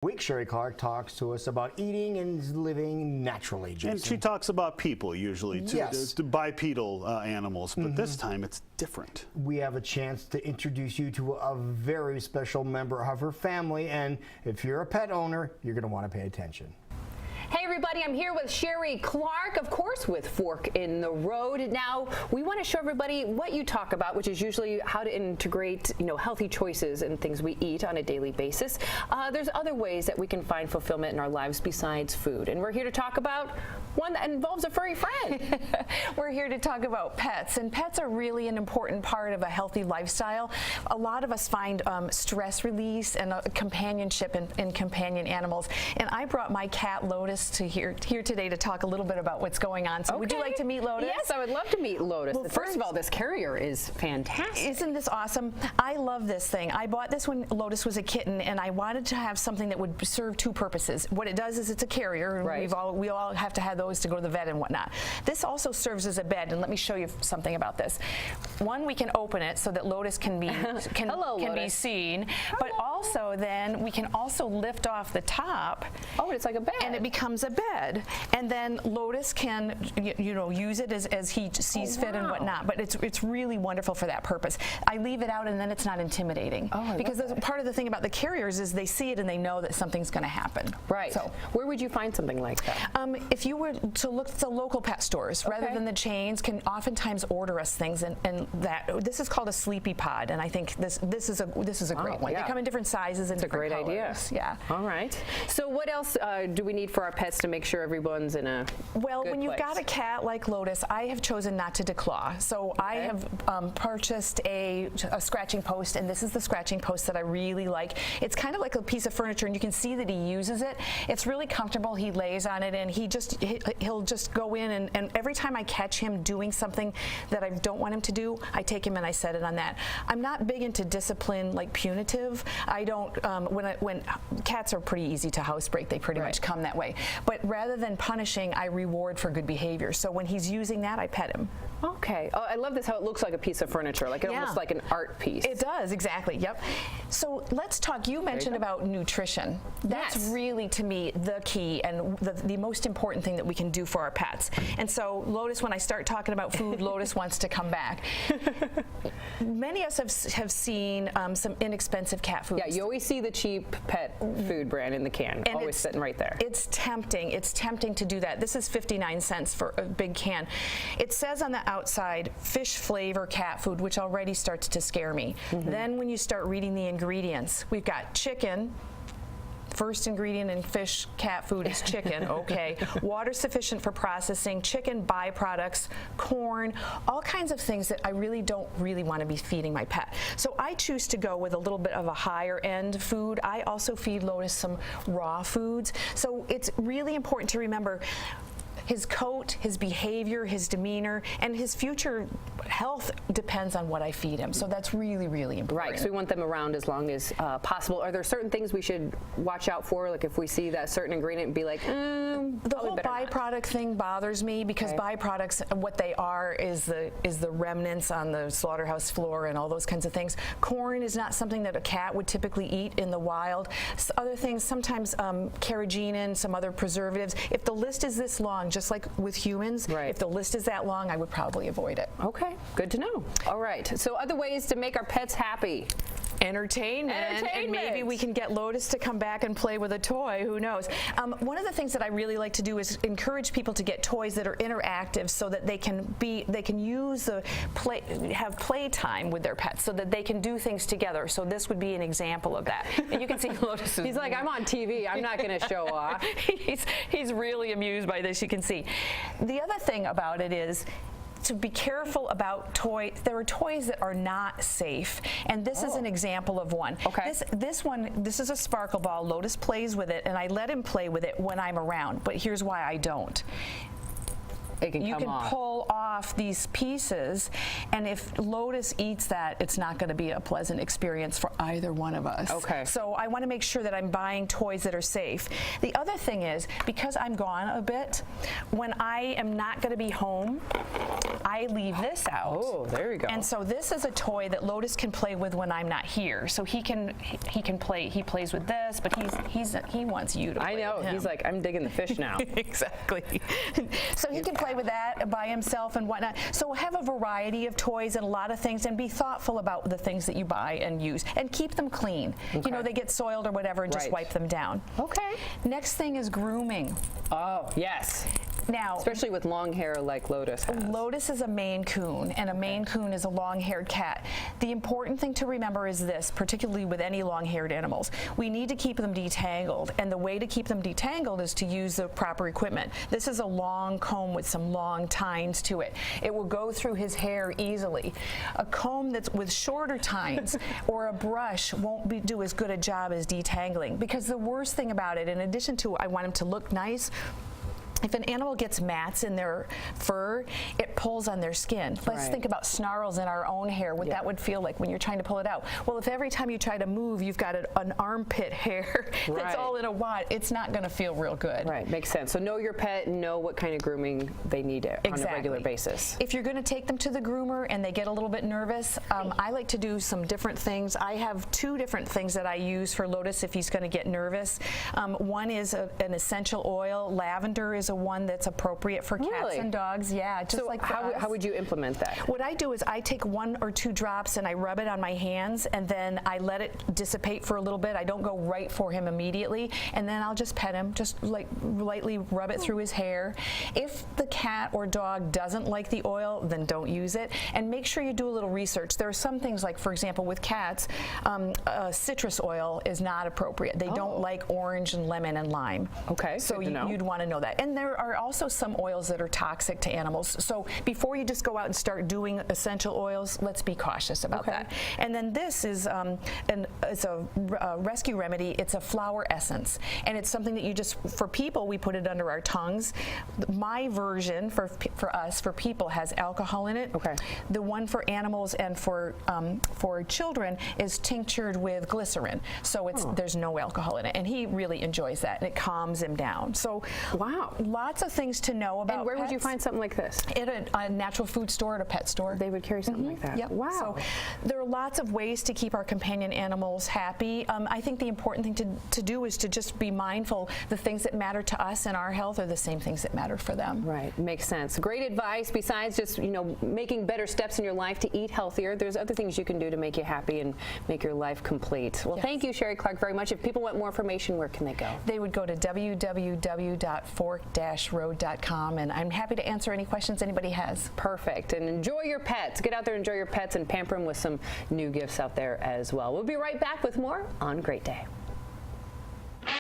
Week, Sheree Clark talks to us about eating and living naturally, Jason. And she talks about people usually, too, yes. the bipedal animals, but this time it's different. We have a chance to introduce you to a very special member of her family, and if you're a pet owner, you're going to want to pay attention. Hey everybody, I'm here with Sheree Clark, of course, with Fork in the Road. Now, we want to show everybody what you talk about, which is usually how to integrate, healthy choices and things we eat on a daily basis. There's other ways that we can find fulfillment in our lives besides food. And we're here to talk about one that involves a furry friend. We're here to talk about pets, and pets are really an important part of a healthy lifestyle. A lot of us find stress release and companionship in companion animals. And I brought my cat, Lotus, to here today to talk a little bit about what's going on. So would you like to meet Lotus? Yes, I would love to meet Lotus. Well, first of all, this carrier is fantastic. Isn't this awesome? I love this thing. I bought this when Lotus was a kitten, and I wanted to have something that would serve two purposes. What it does is it's a carrier, and right. we all have to have those to go to the vet and whatnot. This also serves as a bed, and let me show you something about this. One, we can open it so that Lotus can be be seen, but also then we can also lift off the top. Oh, it's like a bed. And it becomes a bed, and then Lotus can use it as he sees fit and whatnot. But it's really wonderful for that purpose. I leave it out, and then it's not intimidating. Because part of the thing about the carriers is they see it and they know that something's going to happen. Right. So where would you find something like that? If you were to look at the local pet stores rather than the chains, can oftentimes order us things, and that this is called a sleepy pod, and I think this is a great one. Yeah. They come in different sizes and different colors. It's a great idea. Yeah. All right. So what else do we need for our pets to make sure everyone's in a good when you've got a cat like Lotus, I have chosen not to declaw. So I have purchased a scratching post, and this is the scratching post that I really like. It's kind of like a piece of furniture, and you can see that he uses it. It's really comfortable. He lays on it, and he'll just go in, and every time I catch him doing something that I don't want him to do, I take him and I set it on that. I'm not big into discipline, like punitive. I don't, when cats are pretty easy to housebreak, they pretty much come that way. But rather than punishing, I reward for good behavior. So when he's using that, I pet him. Okay. Oh, I love this, how it looks like a piece of furniture, like almost like an art piece. It does, exactly. Yep. So let's talk. You mentioned about nutrition. That's really, to me, the key and the most important thing that we can do for our pets. And so Lotus, when I start talking about food, Lotus wants to come back. Many of us have seen some inexpensive cat food. Yeah, you always see the cheap pet food brand in the can, and always sitting right there. It's tempting. It's tempting to do that. This is 59 cents for a big can. It says on the outside, fish flavor cat food, which already starts to scare me. Then when you start reading the ingredients, we've got chicken. First ingredient in fish cat food is chicken, okay. Water sufficient for processing, chicken byproducts, corn, all kinds of things that I don't want to be feeding my pet. So I choose to go with a little bit of a higher end food. I also feed Lotus some raw foods. So it's really important to remember his coat, his behavior, his demeanor, and his future health depends on what I feed him. So that's really, really important. Right, so we want them around as long as possible. Are there certain things we should watch out for? Like if we see that certain ingredient and be like, the whole byproduct thing bothers me because byproducts, what they are is the remnants on the slaughterhouse floor and all those kinds of things. Corn is not something that a cat would typically eat in the wild. Other things, sometimes carrageenan, some other preservatives. If the list is this long, just like with humans, if the list is that long, I would probably avoid it. Okay, good to know. All right, so other ways to make our pets happy. Entertainment, and maybe we can get Lotus to come back and play with a toy. Who knows? One of the things that I really like to do is encourage people to get toys that are interactive, so that they can use have play time with their pets, so that they can do things together. So this would be an example of that. And you can see Lotus. He's like, I'm on TV. I'm not going to show off. He's really amused by this. You can see. The other thing about it is to be careful about toys. There are toys that are not safe, and this is an example of one. Okay. This is a sparkle ball. Lotus plays with it, and I let him play with it when I'm around, but here's why I don't. You can pull off these pieces, and if Lotus eats that, it's not going to be a pleasant experience for either one of us. Okay. So I want to make sure that I'm buying toys that are safe. The other thing is, because I'm gone a bit, when I am not going to be home, I leave this out. Oh, there you go. And so this is a toy that Lotus can play with when I'm not here. So he can play. He plays with this, but he wants you to play I know. with him. He's like, I'm digging the fish now. Exactly. So he can play with that by himself and whatnot. So have a variety of toys and a lot of things, and be thoughtful about the things that you buy and use, and keep them clean. You know, they get soiled or whatever, and just Right. wipe them down. Okay. Next thing is grooming. Oh, yes. Now, Especially with long hair like Lotus has. Lotus is a Maine Coon, and a Maine Coon is a long-haired cat. The important thing to remember is this, particularly with any long-haired animals. We need to keep them detangled, and the way to keep them detangled is to use the proper equipment. This is a long comb with some long tines to it. It will go through his hair easily. A comb that's with shorter tines or a brush won't do as good a job as detangling, because the worst thing about it, in addition to I want him to look nice, if an animal gets mats in their fur, it pulls on their skin. Let's Right. think about snarls in our own hair, what that would feel like when you're trying to pull it out. Well, if every time you try to move, you've got an armpit hair that's Right. all in a wad, it's not going to feel real good. Right, makes sense. So know your pet, know what kind of grooming they need on a regular basis. If you're going to take them to the groomer and they get a little bit nervous, I like to do some different things. I have 2 different things that I use for Lotus if he's going to get nervous. One is an essential oil. Lavender is a one that's appropriate for cats Really? and dogs. Yeah, just So like for us. how would you implement that? What I do is I take 1 or 2 drops and I rub it on my hands, and then I let it dissipate for a little bit. I don't go right for him immediately, and then I'll just pet him, just like lightly rub it through his hair. If the cat or dog doesn't like the oil, then don't use it, and make sure you do a little research. There are some things, like for example with cats, citrus oil is not appropriate. They don't like orange and lemon and lime. Okay, So good to know. you'd want to know that. And there are also some oils that are toxic to animals. So before you just go out and start doing essential oils, let's be cautious about that. And then this is it's a rescue remedy. It's a flower essence, and it's something that you just, for people, we put it under our tongues. My version for us, for people, has alcohol in it. Okay. The one for animals and for children is tinctured with glycerin, so it's there's no alcohol in it, and he really enjoys that, and it calms him down. So Wow. lots of things to know about. And where would you pets. find something like this? At a natural food store, at a pet store. They would carry something like that. Yep. Wow. So there are lots of ways to keep our companion animals happy. I think the important thing to do is to just be mindful the things that matter to us and our health are the same things that matter for them. Right, makes sense. Great advice. Besides just, making better steps in your life to eat healthier, there's other things you can do to make you happy and make your life complete. Well, thank you, Sheree Clark, very much. If people want more information, where can they go? They would go to www.fork-road.com, and I'm happy to answer any questions anybody has. Perfect. And enjoy your pets. Get out there, enjoy your pets, and pamper them with some new gifts out there as well. We'll be right back with more on Great Day.